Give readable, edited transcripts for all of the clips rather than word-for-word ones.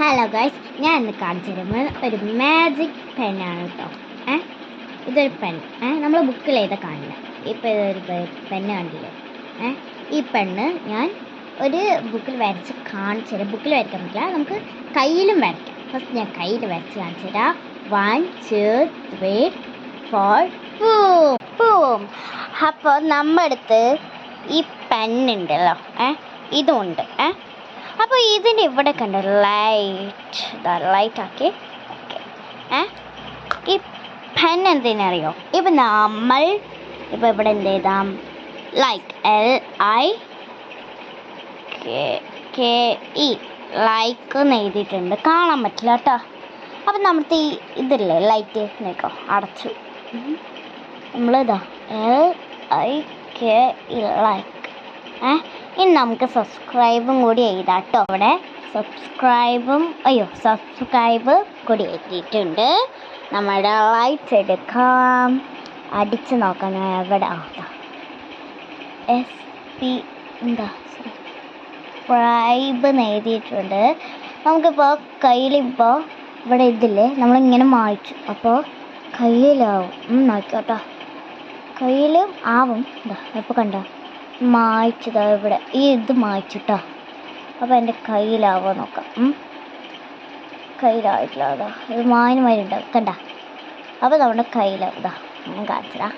Hello guys, ഞാൻ ഇന്ന് കാണിച്ചു തരുന്നത് ഒരു മാജിക് പെന്നാണ് കേട്ടോ. ഇതൊരു പെൻ. നമ്മൾ ബുക്കിൽ ഏതാ കാണില്ല. ഇപ്പോൾ ഇതൊരു പെണ്ണ് കണ്ടില്ലേ. ഈ പെണ്ണ് ഞാൻ ഒരു ബുക്കിൽ വരച്ച് കാണിച്ചു തരാം. ബുക്കിൽ വരയ്ക്കാൻ പറ്റില്ല, നമുക്ക് കയ്യിലും വരയ്ക്കാം. ഫസ്റ്റ് ഞാൻ കയ്യിൽ വരച്ച് കാണിച്ചു തരാം. 1 2 3 4 പൂം. അപ്പോൾ നമ്മുടെ അടുത്ത് ഈ പെണ്ണുണ്ടല്ലോ, ഇതുമുണ്ട്. അപ്പോൾ ഇതിൻ്റെ ഇവിടെ കണ്ട ലൈറ്റ് ആക്കി. ഈ പെൻ എന്തിനറിയോ? ഇപ്പം നമ്മൾ ഇവിടെ എന്ത് ചെയ്താം, ലൈക്ക് LIKE ലൈക്ക് എന്ന് എഴുതിയിട്ടുണ്ട്, കാണാൻ പറ്റില്ല കേട്ടോ. അപ്പം നമ്മുടെ ഈ ഇതില്ലേ ലൈറ്റ് നോക്കോ, അടച്ചു. നമ്മളിതാ LIKE ലൈക്ക്. ഇനി നമുക്ക് സബ്സ്ക്രൈബും കൂടി എഴുതാം കേട്ടോ. ഇവിടെ സബ്സ്ക്രൈബ് കൂടി എഴുതിയിട്ടുണ്ട്. നമ്മുടെ ലൈറ്റ് എടുക്കാം, അടിച്ച് നോക്കാം. എവിടെ സബ്സ്ക്രൈബ് എന്ന് എഴുതിയിട്ടുണ്ട്. നമുക്കിപ്പോൾ കയ്യിലിപ്പോൾ ഇവിടെ ഇതില്ലേ, നമ്മളിങ്ങനെ മായ്ച്ചു. അപ്പോൾ കയ്യിലാവും, നോക്കോട്ടോ, കയ്യിലും ആവും. ഇപ്പോൾ കണ്ടോ, മായ്ച്ചതാ ഇവിടെ ഈ ഇത് മായ്ച്ചിട്ടോ. അപ്പോൾ എൻ്റെ കയ്യിലാവോ നോക്കാം. കയ്യിലായിട്ടില്ല, അതാ ഇത് മായന്മാരി ഉണ്ടാവും കണ്ട. അപ്പോൾ നമ്മുടെ കയ്യിലാവും. ഇതാ ഞാൻ കാണിച്ചതാ.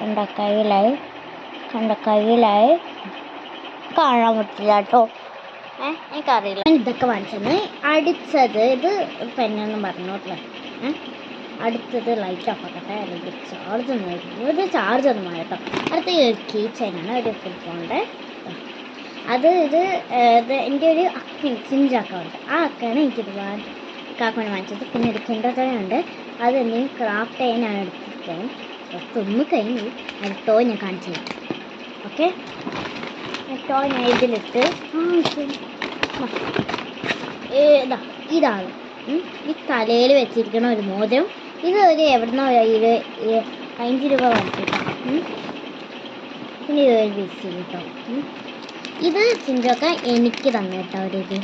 എൻ്റെ കയ്യിലായി കാണാൻ പറ്റില്ല കേട്ടോ. എനിക്കറിയില്ല. ഇതൊക്കെ വാങ്ങിച്ചത് അടിച്ചത് ഇത് പെന്നൊന്നും പറഞ്ഞോട്ടില്ല. അടുത്തത് ലൈറ്റ് ഓഫ് ആക്കട്ടെ, അല്ലെങ്കിൽ ചാർജ് ഒന്നും വേണം കേട്ടോ. അടുത്ത കീ ചെയിനാണ്, ഒരു ഫുൾ ഫോണിൻ്റെ. ഇത് എൻ്റെ ഒരു ചിഞ്ചാക്കമുണ്ട്. ആ അക്കയാണ് എനിക്കിത് കാക്കോന് വാങ്ങിച്ചത്. പിന്നെ ഒരു കിണ്ടറുണ്ട്, അത് എന്തെങ്കിലും ക്രാഫ്റ്റ് ചെയ്യാനാണ് എടുത്തിരിക്കുന്നത്. ഒന്ന് കഴിഞ്ഞ് അടുത്തോ ഞാൻ കാണിച്ചു തരാം. ഓക്കെ, കേട്ടോ. ഞാൻ ഇതിലിട്ട് ഇതാണ് ഈ തലയിൽ വെച്ചിരിക്കണ ഒരു മോതിരം. ഇത് ഒരു എവിടുന്നോ 5 രൂപ വാങ്ങിച്ചിട്ടോ. പിന്നെ ഇതൊരു ബിസി കേട്ടോ. ഇത് ചിഞ്ചൊക്കെ എനിക്ക് തന്നു കേട്ടോ ഒരിത്.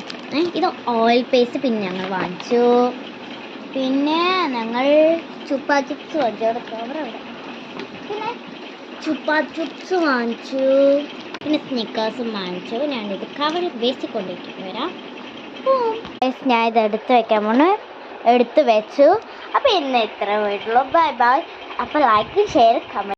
ഇത് ഓയിൽ പേസ്റ്റ് പിന്നെ ഞങ്ങൾ വാങ്ങിച്ചു. പിന്നെ ഞങ്ങൾ ചുപ്പാ ചിപ്സ് വാങ്ങിച്ചു. അവിടെ കവർ അവിടെ. പിന്നെ ചുപ്പാ ചിപ്സ് വാങ്ങിച്ചു. പിന്നെ സ്നിക്കേഴ്സും വാങ്ങിച്ചു. ഞാനിത് കവറിൽ വേസ്റ്റ് കൊണ്ടിട്ട് വരാം. ഞാൻ ഇത് എടുത്ത് വെക്കാൻ പോണ്, എടുത്ത് വെച്ചു. അപ്പോൾ ഇന്ന് ഇത്ര വീട്ടിലോ. ബൈ. അപ്പോൾ ലൈക്ക്, ഷെയർ, കമൻറ്റ്.